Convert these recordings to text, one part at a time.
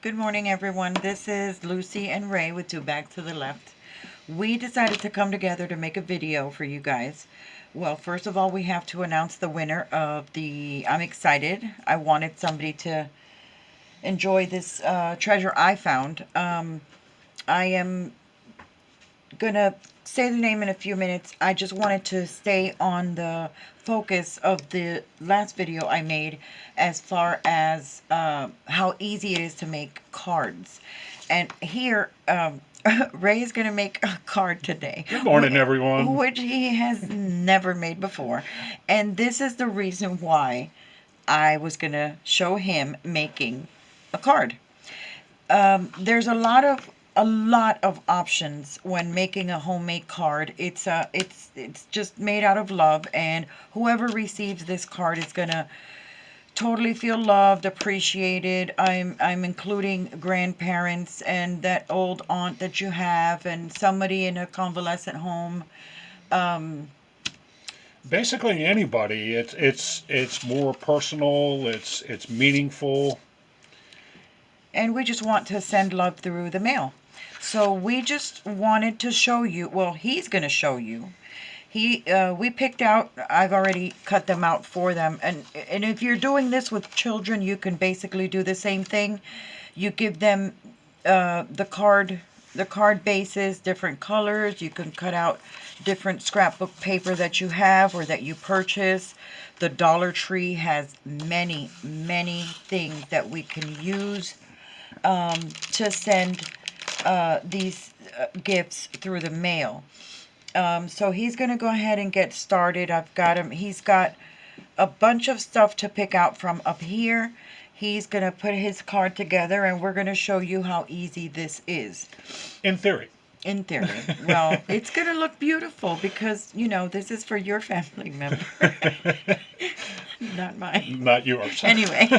Good morning, everyone. This is Lucy and Ray with Two Bags to the Left. We decided to come together to make a video for you guys. Well, first of all, we have to announce the winner of I'm excited. I wanted somebody to enjoy this treasure I found. I am gonna say the name in a few minutes. I just wanted to stay on the focus of the last video I made as far as how easy it is to make cards. And here, Ray is going to make a card today. Good morning, everyone. Which he has never made before. And this is the reason why I was going to show him making a card. There's a lot of options when making a homemade card. It's just made out of love, and whoever receives this card is gonna totally feel loved, appreciated. I'm including grandparents and that old aunt that you have, and somebody in a convalescent home. Um, Basically, anybody. It's more personal. It's meaningful. and we just want to send love through the mail. So we just wanted to show you. Well, he's gonna show you. We picked out. I've already cut them out for them, and if you're doing this with children, you can basically do the same thing. You give them the card bases, different colors. You can cut out different scrapbook paper that you have or that you purchase. The Dollar Tree has many, many things that we can use to send these gifts through the mail. So he's going to go ahead and get started. I've got him. He's got a bunch of stuff to pick out from up here. He's going to put his card together, and we're going to show you how easy this is. In theory. In theory. Well, it's going to look beautiful because, this is for your family member, not mine. Not yours. Anyway,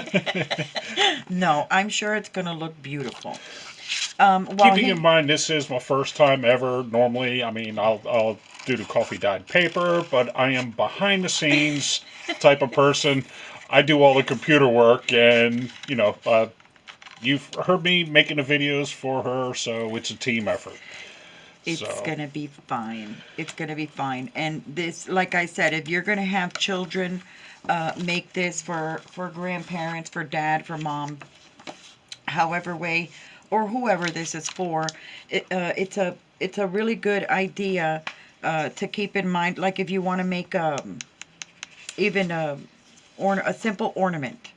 no, I'm sure it's going to look beautiful. Keeping in mind, this is my first time ever. Normally, I'll do the coffee dyed paper, but I am behind the scenes type of person. I do all the computer work, and you've heard me making the videos for her, so it's a team effort. It's So going to be fine. It's going to be fine. And this, like I said, if you're going to have children, make this for grandparents, for dad, for mom, however way, or whoever this is for. It's a really good idea to keep in mind. Like if you want to make even a simple ornament.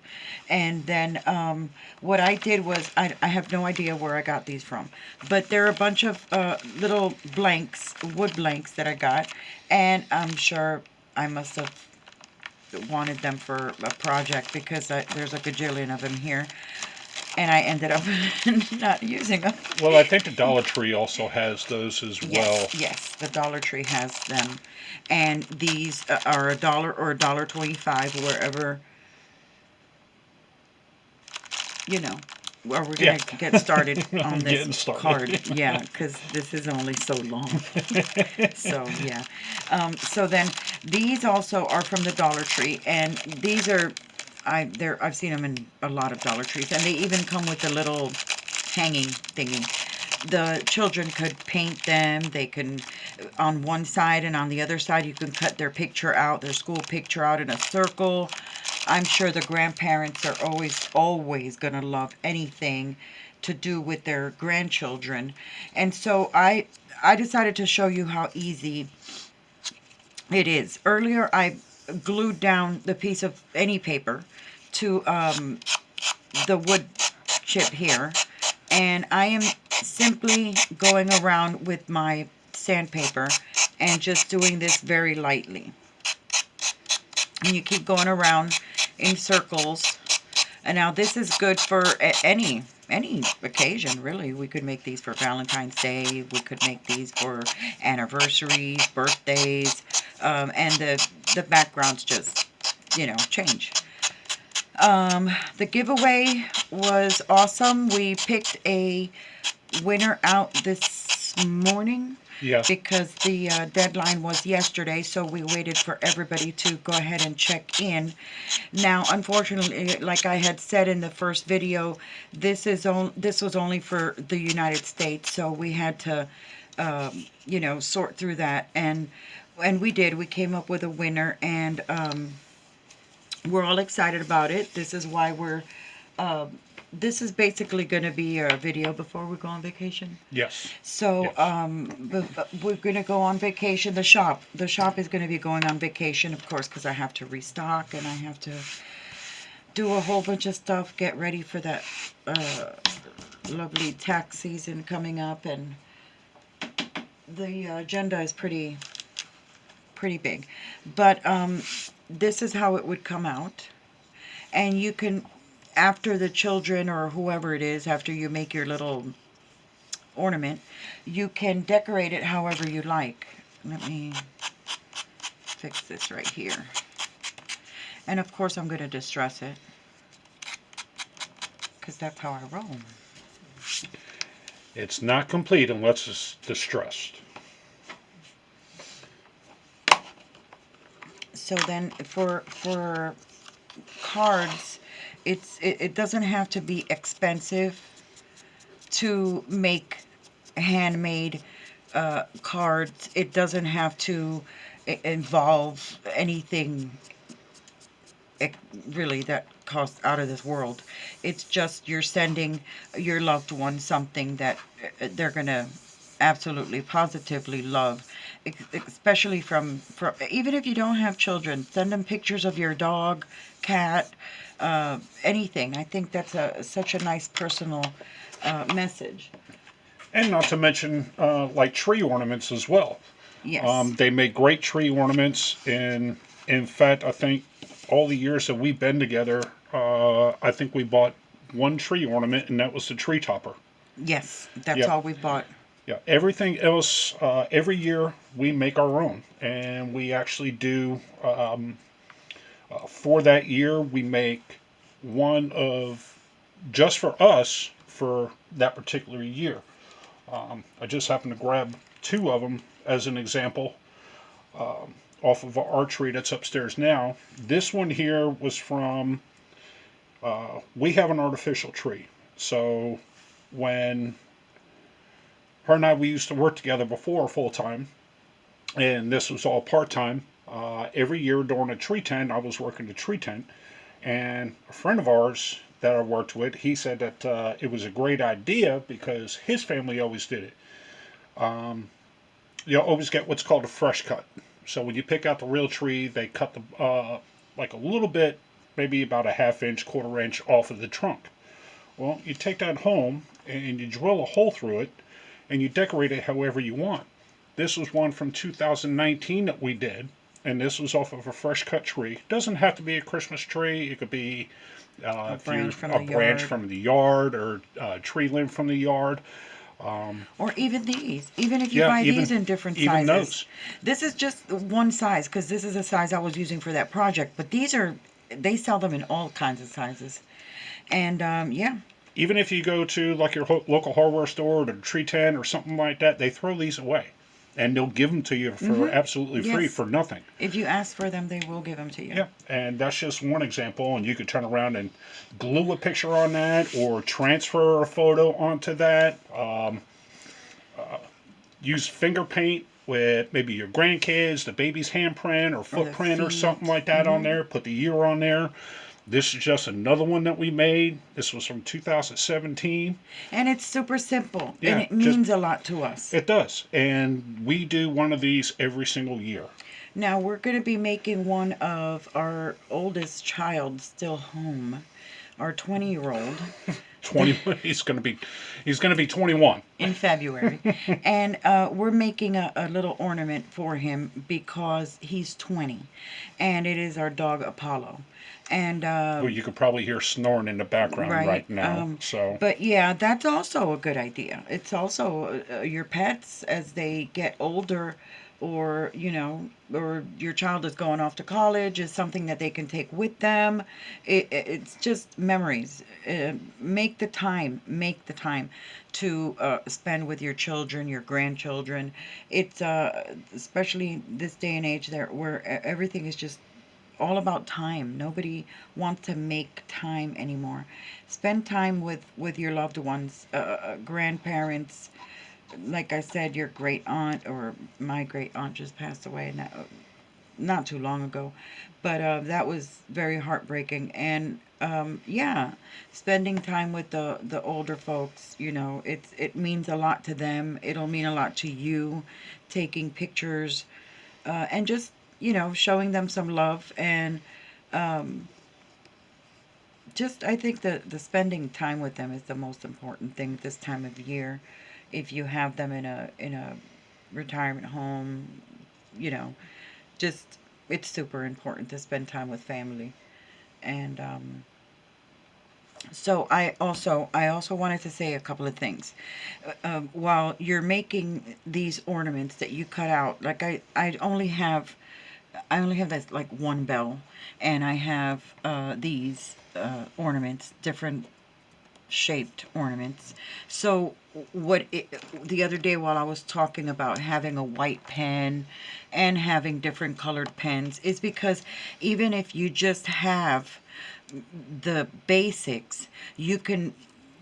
And then what I did was, I have no idea where I got these from, but there are a bunch of little blanks, wood blanks that I got, and I'm sure I must have wanted them for a project because there's a gajillion of them here, and I ended up not using them. well, I think the Dollar Tree also has those as well. Yes, the Dollar Tree has them, and these are $1 or $1.25 wherever, you know, where we're Yeah. gonna get started on Getting this started. card. Yeah, because this is only so long. So yeah. So then these also are from the Dollar Tree, and these are I've seen them in a lot of Dollar Trees, and they even come with a little hanging thingy. The children could paint them. They can, on one side and on the other side, you can cut their picture out, their school picture out in a circle. I'm sure the grandparents are always going to love anything to do with their grandchildren. And so I decided to show you how easy it is. Earlier, I glued down the piece of any paper to the wood chip here, and I am simply going around with my sandpaper and just doing this very lightly. And you keep going around in circles. And now this is good for any occasion, really. We could make these for Valentine's Day. We could make these for anniversaries, birthdays, and the backgrounds just, change. The giveaway was awesome. We picked a winner out this morning. Yes. because the deadline was yesterday, so we waited for everybody to go ahead and check in. Now, unfortunately, like I had said in the first video, this was only for the United States, so we had to, sort through that, and we did. We came up with a winner, and we're all excited about it. This is why this is basically going to be a video before we go on vacation. Yes. So, Yes. we're going to go on vacation. The shop is going to be going on vacation, of course, because I have to restock and I have to do a whole bunch of stuff, get ready for that lovely tax season coming up, and the agenda is pretty big. But this is how it would come out, and you can, after the children or whoever it is, after you make your little ornament, you can decorate it however you like. Let me fix this right here. And of course I'm going to distress it, because that's how I roll. It's not complete unless it's distressed. So then for cards, it doesn't have to be expensive to make handmade cards. It doesn't have to involve anything really that costs out of this world. It's just you're sending your loved one something that they're gonna absolutely positively love, especially from even if you don't have children, send them pictures of your dog, cat, anything. I think that's such a nice personal message. And not to mention, like tree ornaments as well. Yes. They make great tree ornaments, and in fact, I think all the years that we've been together, I think we bought one tree ornament, and that was the tree topper. Yes, that's Yep. all we bought. Yeah, everything else, every year we make our own, and we actually do. For that year, we make one of just for us for that particular year. I just happened to grab two of them as an example off of our tree that's upstairs now. This one here was from, we have an artificial tree. So when her and I, we used to work together before full time, and this was all part time. Every year during a tree tent, I was working the tree tent, and a friend of ours that I worked with, he said that it was a great idea because his family always did it. You always get what's called a fresh cut. So when you pick out the real tree, they cut the like a little bit, maybe about a half inch, quarter inch off of the trunk. Well, you take that home and you drill a hole through it, and you decorate it however you want. This was one from 2019 that we did, and this was off of a fresh cut tree. Doesn't have to be a Christmas tree. It could be A branch from a the branch yard. from the yard or a tree limb from the yard. Or even these. Even if you Yeah, buy even these in different even sizes. those. This is just one size, because this is a size I was using for that project. But these are, they sell them in all kinds of sizes. And yeah. Even if you go to like your local hardware store or the tree tent or something like that, they throw these away, and they'll give them to you for absolutely free Yes. for nothing. If you ask for them, they will give them to you. Yeah, and that's just one example, and you could turn around and glue a picture on that or transfer a photo onto that. Use finger paint with maybe your grandkids, the baby's handprint or footprint or something like that on there. Put the year on there. This is just another one that we made. This was from 2017. And it's super simple. Yeah, And it means a lot to us. It does. And we do one of these every single year. Now, we're going to be making one of our oldest child still home, our 20-year-old. 21. He's gonna be 21 in February. And we're making a little ornament for him because he's 20. And it is our dog Apollo. And well, you could probably hear snoring in the background right now. But yeah, that's also a good idea. It's also your pets, as they get older, or or your child is going off to college, is something that they can take with them. It's just memories. Make the time to spend with your children, your grandchildren. It's especially this day and age there, where everything is just all about time. Nobody wants to make time anymore. Spend time with your loved ones, grandparents. Like I said, your great aunt, or my great aunt just passed away, and not too long ago, but that was very heartbreaking. And yeah, spending time with the older folks, it means a lot to them. It'll mean a lot to you. Taking pictures, and just showing them some love, and um, just I think the spending time with them is the most important thing this time of year. If you have them in a retirement home, you know, just it's super important to spend time with family. And so I also wanted to say a couple of things. While you're making these ornaments that you cut out, like I only have this like one bell, and I have these ornaments, different shaped ornaments. So the other day, while I was talking about having a white pen and having different colored pens, is because even if you just have the basics, you can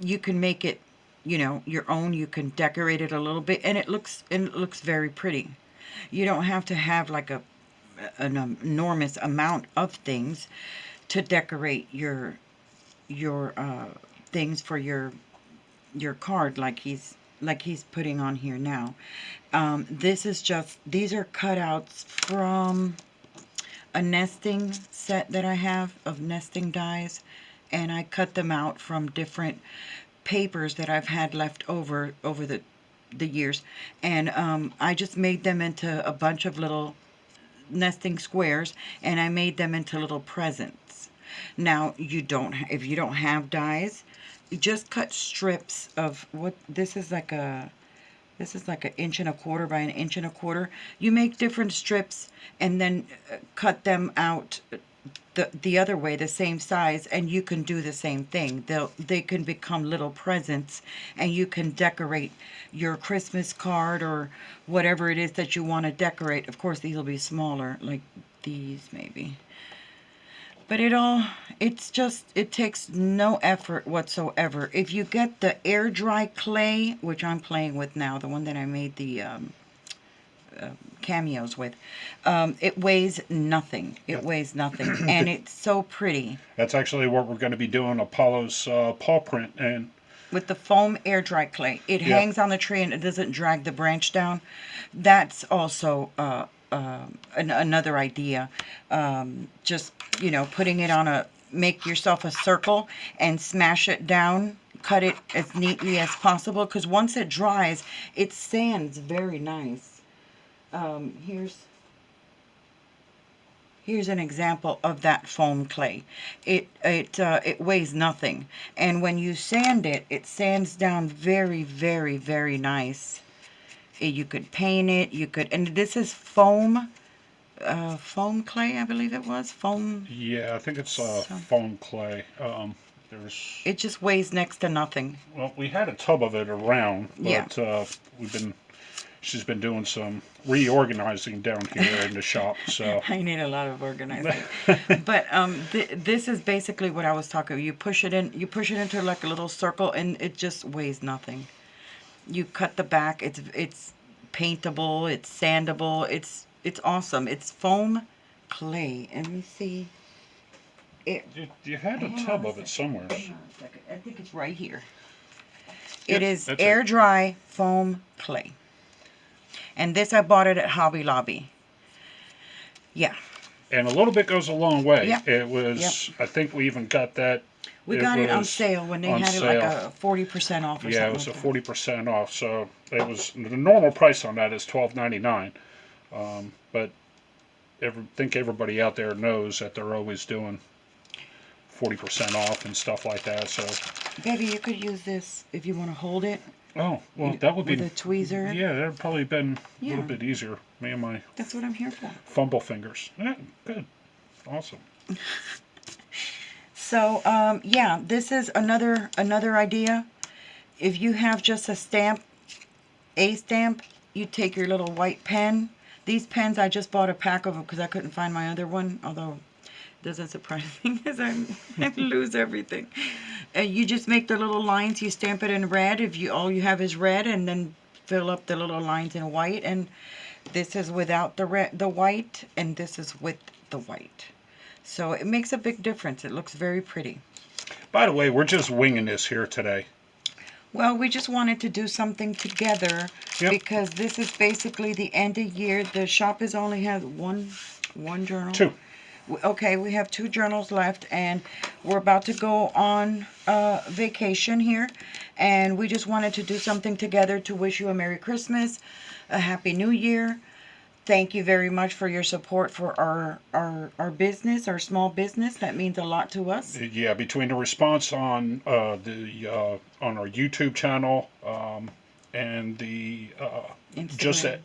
make it, your own. You can decorate it a little bit, and it looks very pretty. You don't have to have like an enormous amount of things to decorate your things for your card, like he's putting on here now. These are cutouts from a nesting set that I have of nesting dies, and I cut them out from different papers that I've had left over the years, and I just made them into a bunch of little nesting squares, and I made them into little presents. Now, if you don't have dies, you just cut strips of what this is like an inch and a quarter by an inch and a quarter. You make different strips, and then cut them out the other way, the same size, and you can do the same thing. They can become little presents, and you can decorate your Christmas card or whatever it is that you want to decorate. Of course, these will be smaller, like these maybe. But it takes no effort whatsoever. If you get the air dry clay, which I'm playing with now, the one that I made the cameos with, it weighs nothing. It weighs nothing, and it's so pretty. That's actually what we're going to be doing Apollo's paw print, and With the foam air dry clay, it yeah, hangs on the tree and it doesn't drag the branch down. That's also another idea. Just putting it make yourself a circle and smash it down. Cut it as neatly as possible, because once it dries, it sands very nice. Here's an example of that foam clay. It weighs nothing, and when you sand it, it sands down very, very, very nice. You could paint it. And this is foam clay, I believe it was foam. yeah, I think it's So, foam clay. There's it just weighs next to nothing. Well, we had a tub of it around, Yeah. but we've been she's been doing some reorganizing down here in the shop. So I need a lot of organizing. But this is basically what I was talking. You push it into like a little circle, and it just weighs nothing. You cut the back. It's paintable. It's sandable. It's awesome. It's foam clay. Let me see. you had a Hang on tub a of it second. somewhere. Hang on a second. I think it's right here. Yep, It is that's air it. dry foam clay. And this I bought it at Hobby Lobby. Yeah. And a little bit goes a long way. Yep. It Yep. was. I think we even got that. We It got it on was sale when they on had it like sale. a 40% off or Yeah, it something was a like that. 40% off. So it was the normal price on that is $12.99. But think everybody out there knows that they're always doing 40% off and stuff like that. So, Baby, you could use this if you want to hold it. oh, well, that would with be, a tweezer. yeah, that would probably been a Yeah. little bit easier. Me and my That's what I'm here for. fumble fingers. Yeah, good. Awesome. So, yeah, this is another idea. If you have just a stamp, you take your little white pen. These pens, I just bought a pack of them because I couldn't find my other one, although it doesn't surprise me because I lose everything. You just make the little lines, you stamp it in red if all you have is red, and then fill up the little lines in white. And this is without the white, and this is with the white. So it makes a big difference. It looks very pretty. By the way, we're just winging this here today. Well, we just wanted to do something together. Yep. Because this is basically the end of year. The shop has only had one journal. Two. Okay, we have 2 journals left, and we're about to go on vacation here, and we just wanted to do something together to wish you a Merry Christmas, a Happy New Year. Thank you very much for your support for our business, our small business. That means a lot to us. Yeah, between the response on on our YouTube channel and the just that,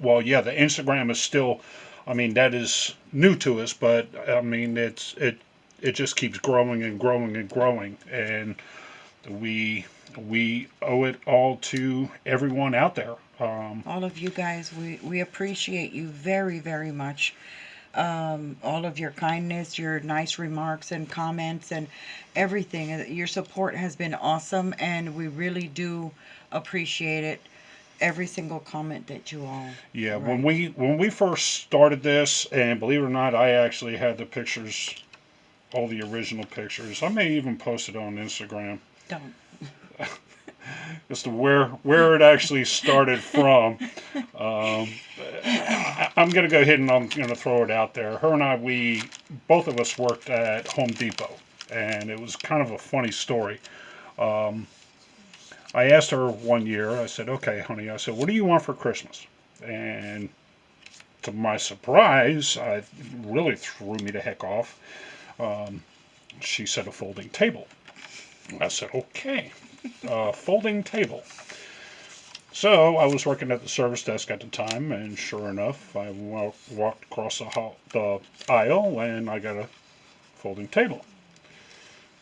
well, yeah, the Instagram is still, I mean, that is new to us, but I mean, it just keeps growing and growing and growing, and we owe it all to everyone out there. All of you guys, we appreciate you very, very much. All of your kindness, your nice remarks and comments and everything. Your support has been awesome, and we really do appreciate it. Every single comment that you all Yeah, write. when we first started this, and believe it or not, I actually had the pictures, all the original pictures. I may even post it on Instagram. Don't. As to where it actually started from. I'm going to go ahead and I'm going to throw it out there. Her and I, both of us worked at Home Depot, and it was kind of a funny story. I asked her one year, I said, okay, honey, I said, what do you want for Christmas? And to my surprise, it really threw me the heck off. She said a folding table. I said, okay, folding table. So I was working at the service desk at the time, and sure enough, I walked across the aisle, and I got a folding table.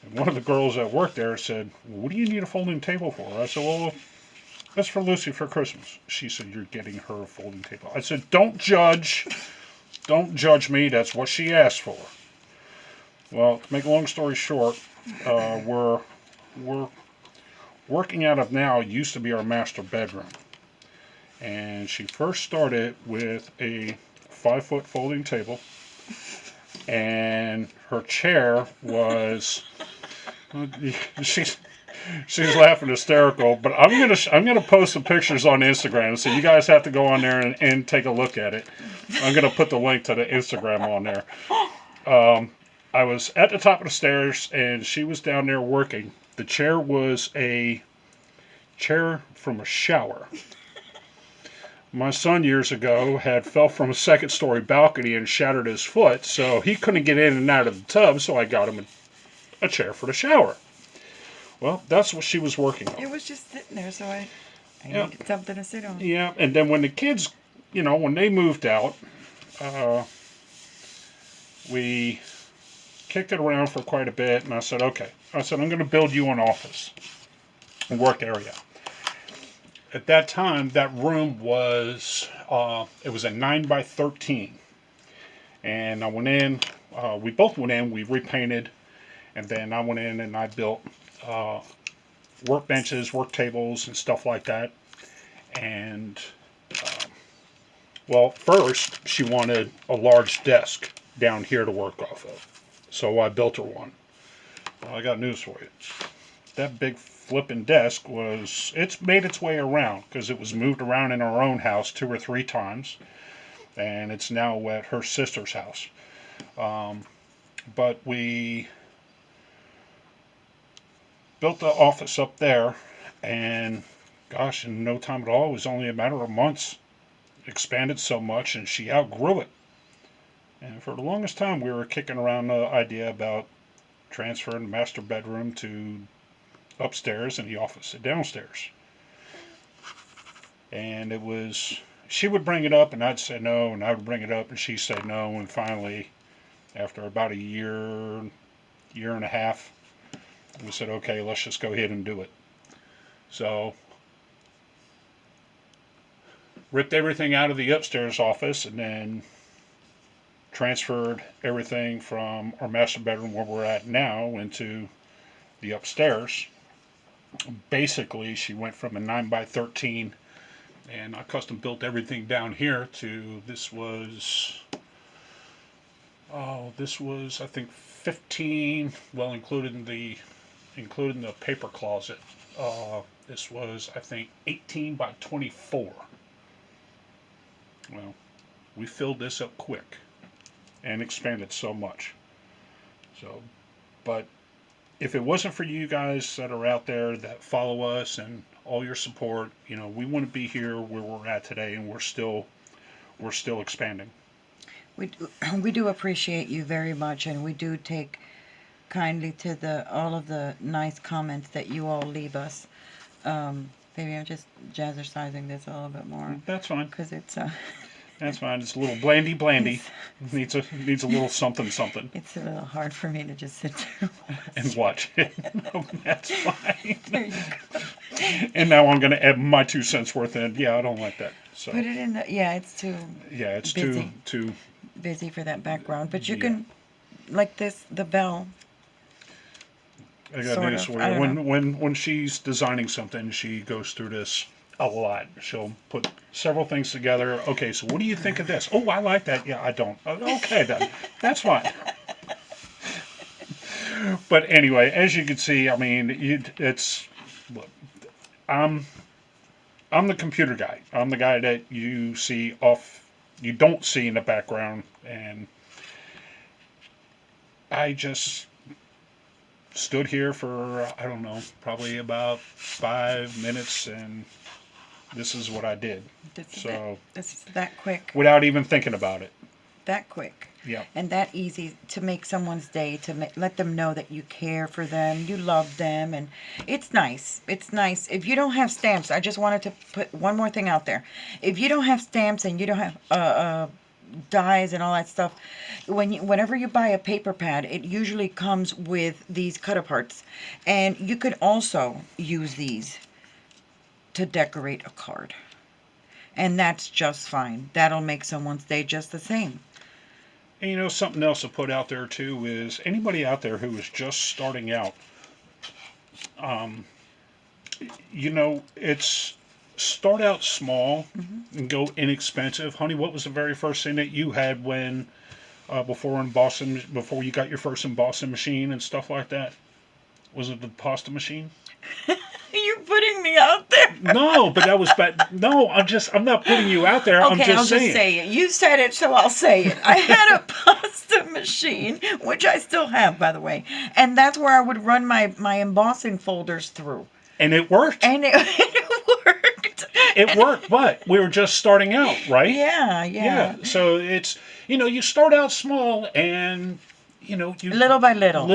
And one of the girls that worked there said, well, what do you need a folding table for? I said, well, that's for Lucy for Christmas. She said, you're getting her a folding table. I said, don't judge. Don't judge me. That's what she asked for. Well, to make a long story short, we're working out of now used to be our master bedroom. And she first started with a 5-foot folding table, and her chair was she's laughing hysterical, but I'm gonna post some pictures on Instagram, so you guys have to go on there and take a look at it. I'm gonna put the link to the Instagram on there. I was at the top of the stairs, and she was down there working. The chair was a chair from a shower. My son years ago fell from a second-story balcony and shattered his foot, so he couldn't get in and out of the tub, so I got him a chair for the shower. Well, that's what she was working on. It was just sitting there, so I needed something to sit on. Yeah, and then when the kids, when they moved out, we kicked it around for quite a bit, and I said, okay. I said, I'm going to build you an office, a work area. At that time, that room was, it was a 9x13. And I went in, we both went in, we repainted, and then I went in and I built workbenches, work tables, and stuff like that. And, well, first, she wanted a large desk down here to work off of. So I built her one. Well, I got news for you. That big flipping desk it's made its way around because it was moved around in our own house 2 or 3 times, and it's now at her sister's house. But we built the office up there, and gosh, in no time at all, it was only a matter of months, expanded so much, and she outgrew it. And for the longest time, we were kicking around the idea about transferring the master bedroom to upstairs and the office downstairs. And it was, she would bring it up and I'd say no, and I would bring it up and she'd say no, and finally, after about a year, year and a half, we said, okay, let's just go ahead and do it. So, ripped everything out of the upstairs office and then transferred everything from our master bedroom where we're at now into the upstairs. Basically, she went from a 9x13, and I custom built everything down here to this was I think 15, well, including the paper closet. This was, I think, 18x24. Well, we filled this up quick and expanded so much. So, but if it wasn't for you guys that are out there that follow us and all your support, we wouldn't be here where we're at today, and we're still expanding. We do appreciate you very much, and we do take kindly to all of the nice comments that you all leave us. Maybe I'm just jazzercising this a little bit more. That's fine. Because it's That's fine. It's a little blandy. Needs a little something. It's a little hard for me to just sit there and watch it. No, that's fine. There you go. And now I'm going to add my 2 cents worth in. Yeah, I don't like that. So put it in the. Yeah, it's too. Yeah, it's busy. too busy for that background. But you can, like this, the bell. I got news for you. When she's designing something, she goes through this a lot. She'll put several things together. Okay, so what do you think of this? Oh, I like that. Yeah, I don't. Okay, then. That's fine. But anyway, as you can see, I mean, look, I'm the computer guy. I'm the guy that you don't see in the background, and I just stood here for, I don't know, probably about 5 minutes, and this is what I did. This is that quick. Without even thinking about it. That quick. Yeah. And that easy to make someone's day, to let them know that you care for them, you love them, and it's nice. It's nice. If you don't have stamps, I just wanted to put one more thing out there. If you don't have stamps and you don't have dies and all that stuff, whenever you buy a paper pad, it usually comes with these cut-aparts, and you could also use these to decorate a card, and that's just fine. That'll make someone's day just the same. And something else to put out there too is anybody out there who is just starting out, it's start out small and go inexpensive. Honey, what was the very first thing that you had when before you got your first embossing machine and stuff like that? Was it the pasta machine? You're putting me out there. No, but that was bad. No, I'm not putting you out there. Okay, I'm just I'll saying. just say it. You said it, so I'll say it. I had a pasta machine, which I still have, by the way, and that's where I would run my embossing folders through. And it worked. And it worked. It worked, but we were just starting out, right? Yeah. So it's, you start out small, and you little by little,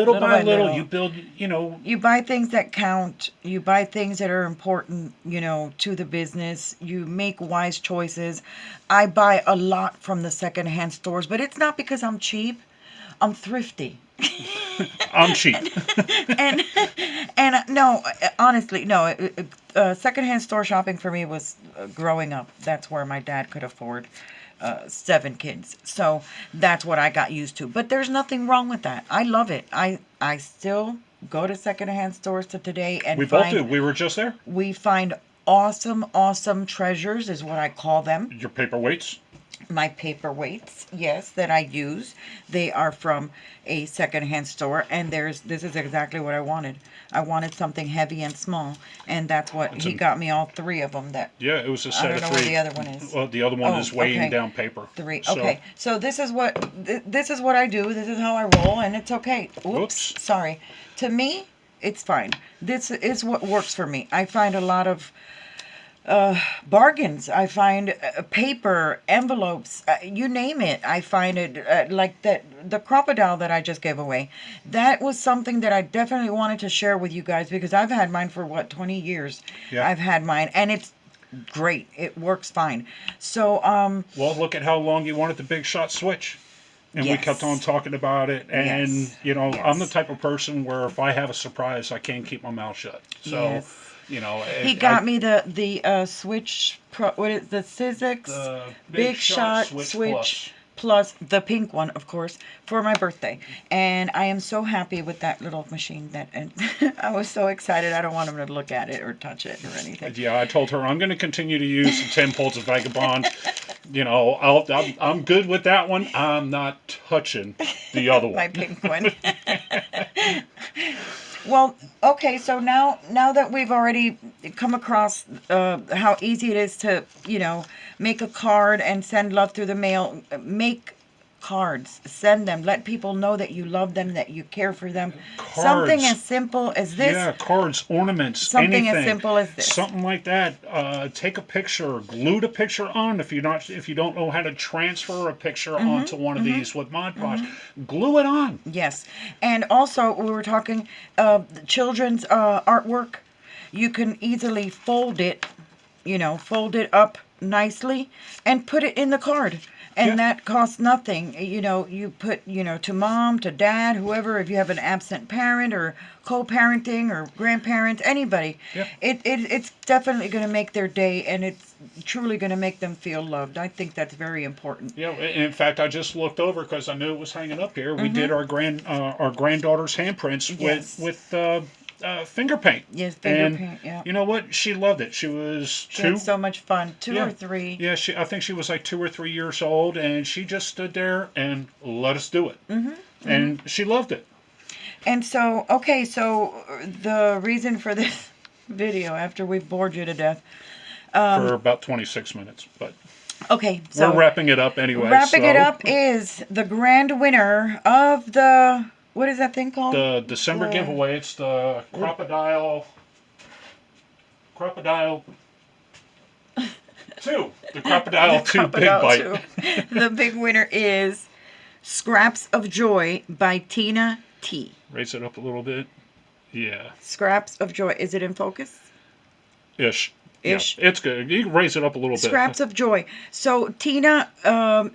you build, you buy things that count, you buy things that are important, to the business, you make wise choices. I buy a lot from the secondhand stores, but it's not because I'm cheap. I'm thrifty. I'm cheap. and no, honestly, no. Secondhand store shopping for me was growing up. That's where my dad could afford 7 kids. So that's what I got used to. But there's nothing wrong with that. I love it. I still go to secondhand stores to today and both do. We were just there. We find awesome treasures, is what I call them. Your paperweights. My paperweights, yes, that I use. They are from a secondhand store, and this is exactly what I wanted. I wanted something heavy and small, and that's what he got me. All 3 of them. It was a set I don't of know 3. where the other one is. Well, the other one is weighing down paper. 3. Okay, so this is what I do. This is how I roll, and it's okay. Oops. Sorry. To me, it's fine. This is what works for me. I find a lot of bargains. I find paper, envelopes, you name it. I find it like that. The crocodile that I just gave away, that was something that I definitely wanted to share with you guys because I've had mine for what, 20 years. Yeah. I've had mine, and it's great. It works fine. So, Well, look at how long you wanted the Big Shot switch. And we kept on yes, talking about it. And, yes, you know, I'm the yes, type of person where if I have a surprise, I can't keep my mouth shut. So, yes. you know, He got me the Switch Pro. What is the Sizzix the Big Big Shot Shot Switch Switch Plus. Plus, the pink one, of course, for my birthday, and I am so happy with that little machine. That and I was so excited. I don't want him to look at it or touch it or anything. Yeah, I told her I'm going to continue to use the 10 Pulse of Vagabond. You know, I'm good with that one. I'm not touching the other My one. pink one. Well, okay, so now that we've already come across how easy it is to, make a card and send love through the mail, make cards, send them, let people know that you love them, that you care for them. Something Cards. as simple as this, Yeah, cards, ornaments, something as anything, simple as this. something like that. Take a picture, glue the picture on. If you don't know how to transfer a picture onto one of these with Mod Podge, glue it on. Yes. And also, we were talking children's artwork. You can easily fold it up nicely and put it in the card. Yeah, And that costs nothing. You put, to mom, to dad, whoever, if you have an absent parent or co-parenting or grandparents, anybody. yeah, It's definitely going to make their day, and it's truly going to make them feel loved. I think that's very important. yeah. In fact, I just looked over because I knew it was hanging up here. We did our granddaughter's handprints Yes. with finger paint. Yes, finger And paint, yeah. you know what? She loved it. She was She had two. so much fun. Two Yeah. or three. Yeah, I think she was like 2 or 3 years old, and she just stood there and let us do it. And she loved it. And so, okay, so the reason for this video, after we've bored you to death, For about 26 minutes, but okay, we're so wrapping it up anyway. wrapping it So up is the grand winner of the, what is that thing called? the December The giveaway, it's the crocodile 2, the crocodile 2 big Crocodile bite. 2. The big winner is Scraps of Joy by Tina T. Raise it up a little bit. Yeah, Scraps of Joy. Is it in focus? ish. Ish. Yeah, it's good. You can raise it up a little bit. Scraps of Joy. So, Tina,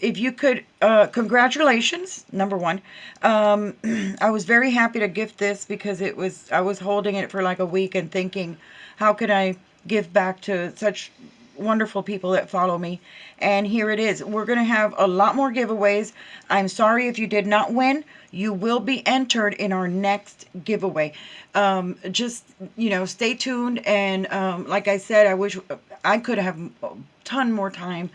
if you could, congratulations, number one. I was very happy to gift this because I was holding it for like a week and thinking, how can I give back to such wonderful people that follow me? And here it is. We're going to have a lot more giveaways. I'm sorry if you did not win. You will be entered in our next giveaway. Just, stay tuned. And like I said, I wish I could have a ton more time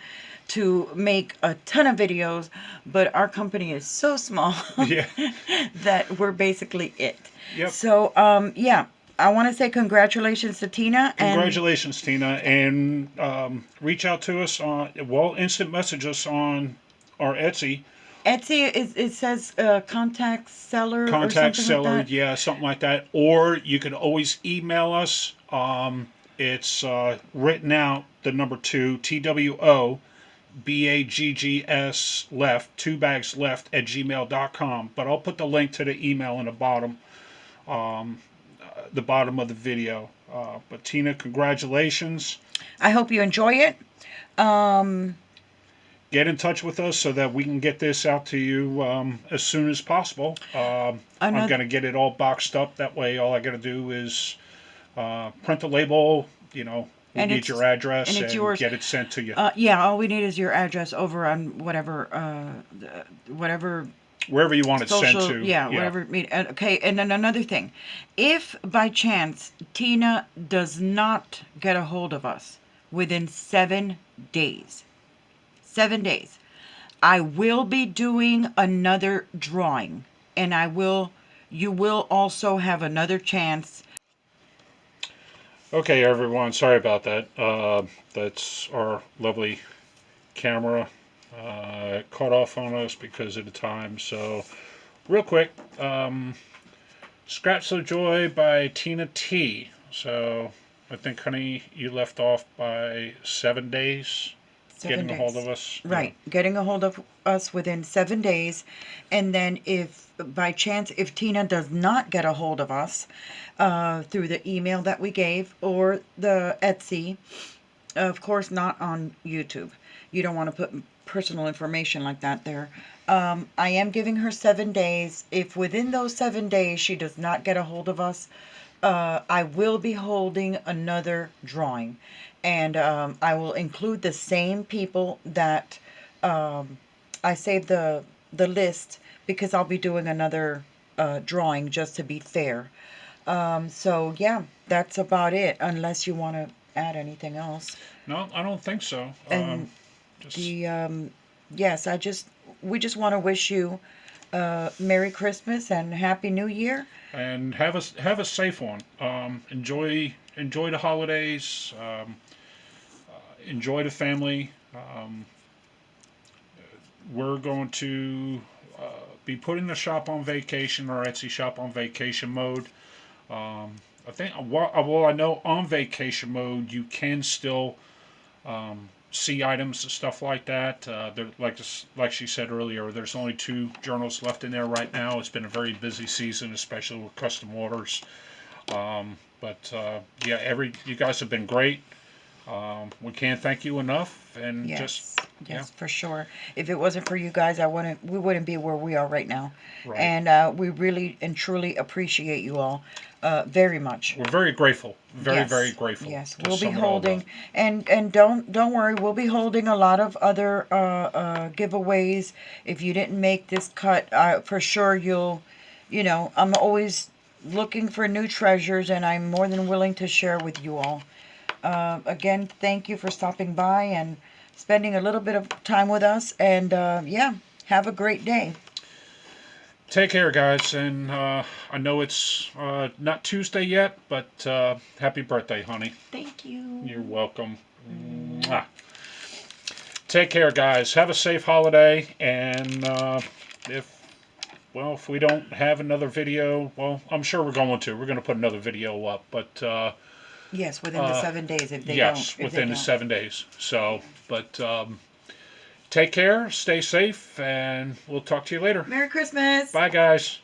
to make a ton of videos, but our company is so small Yeah. that we're basically it. Yep. So, yeah. I want to say congratulations to Tina. Congratulations, Tina, and reach out to us instant message us on our Etsy. Etsy, it says contact seller or Contact something seller, like that. yeah, something like that. Or you can always email us. It's written out, the number 2, TWOBAGGS left, 2baggsleft at gmail.com. But I'll put the link to the email in the bottom of the video. But Tina, congratulations. I hope you enjoy it. Get in touch with us so that we can get this out to you as soon as possible. I'm going to get it all boxed up. That way, all I got to do is print the label. We need your address and yours. Get it sent to you. Yeah, all we need is your address over on whatever, wherever you want it social, sent to. Yeah, whatever. Okay, and then another thing. If by chance Tina does not get a hold of us within 7 days, I will be doing another drawing, and you will also have another chance. Okay, everyone. Sorry about that. That's our lovely camera. It caught off on us because of the time. So, real quick, Scraps of Joy by Tina T. So, I think, honey, you left off by 7 days 7 getting a hold days. of us. Right. Getting a hold of us within 7 days. And then if by chance, if Tina does not get a hold of us through the email that we gave or the Etsy, of course not on YouTube. You don't want to put personal information like that there. I am giving her 7 days. If within those 7 days she does not get a hold of us, I will be holding another drawing, and I will include the same people that I saved the list because I'll be doing another drawing just to be fair. So yeah, that's about it. Unless you want to add anything else. No, I don't think so. And Just the yes, we just want to wish you Merry Christmas and Happy New Year. and have a safe one. Enjoy the holidays. Enjoy the family. We're going to be putting the shop on vacation, our Etsy shop on vacation mode. I think, well, I know on vacation mode you can still see items and stuff like that. Like she said earlier, there's only 2 journals left in there right now. It's been a very busy season, especially with custom orders. Yeah, you guys have been great. We can't thank you enough, and Yes, yeah, yes, for sure. If it wasn't for you guys, we wouldn't be where we are right now. right. And we really and truly appreciate you all very much. We're very grateful, very very Yes, grateful. yes, To we'll be sum it all up. holding, and don't worry, we'll be holding a lot of other giveaways. If you didn't make this cut, for sure I'm always looking for new treasures, and I'm more than willing to share with you all. Again, thank you for stopping by and spending a little bit of time with us. And yeah, have a great day. Take care, guys, and I know it's not Tuesday yet, but happy birthday, honey. Thank you. You're welcome. Mwah. Take care, guys. Have a safe holiday, and if we don't have another video, well, I'm sure we're going to. We're going to put another video up, but Yes, within the 7 days. If they yes, don't, if within they the don't. 7 days. So, but take care, stay safe, and we'll talk to you later. Merry Christmas. Bye, guys.